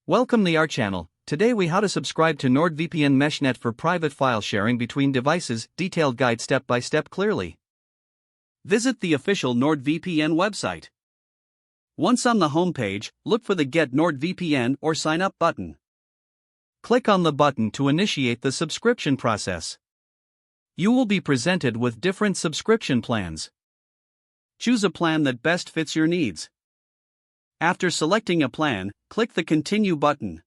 Welcome to our channel. Today we how to subscribe to NordVPN Meshnet for private file sharing between devices, detailed guide step by step clearly. Visit the official NordVPN website. Once on the home page, look for the Get NordVPN or Sign Up button. Click on the button to initiate the subscription process. You will be presented with different subscription plans. Choose a plan that best fits your needs. After selecting a plan, click the Continue button.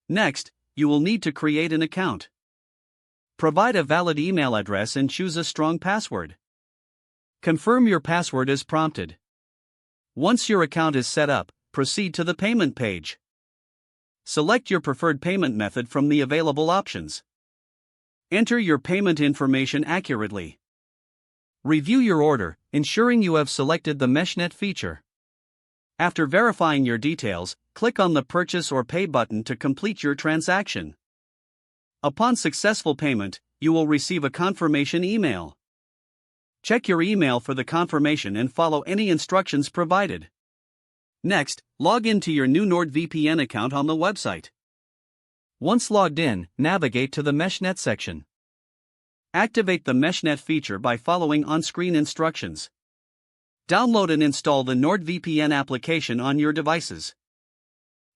Next, you will need to create an account. Provide a valid email address and choose a strong password. Confirm your password as prompted. Once your account is set up, proceed to the payment page. Select your preferred payment method from the available options. Enter your payment information accurately. Review your order, ensuring you have selected the Meshnet feature. After verifying your details, click on the Purchase or Pay button to complete your transaction. Upon successful payment, you will receive a confirmation email. Check your email for the confirmation and follow any instructions provided. Next, log into your new NordVPN account on the website. Once logged in, navigate to the Meshnet section. Activate the Meshnet feature by following on-screen instructions. Download and install the NordVPN application on your devices.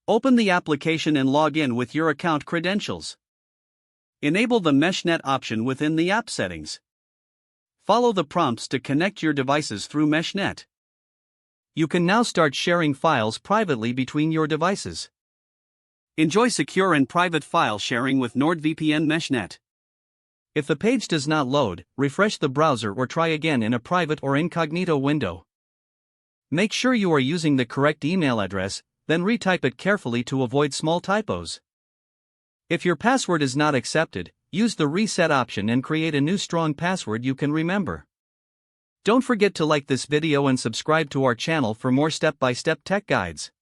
Open the application and log in with your account credentials. Enable the Meshnet option within the app settings. Follow the prompts to connect your devices through Meshnet. You can now start sharing files privately between your devices. Enjoy secure and private file sharing with NordVPN Meshnet. If the page does not load, refresh the browser or try again in a private or incognito window. Make sure you are using the correct email address, then retype it carefully to avoid small typos. If your password is not accepted, use the reset option and create a new strong password you can remember. Don't forget to like this video and subscribe to our channel for more step-by-step tech guides.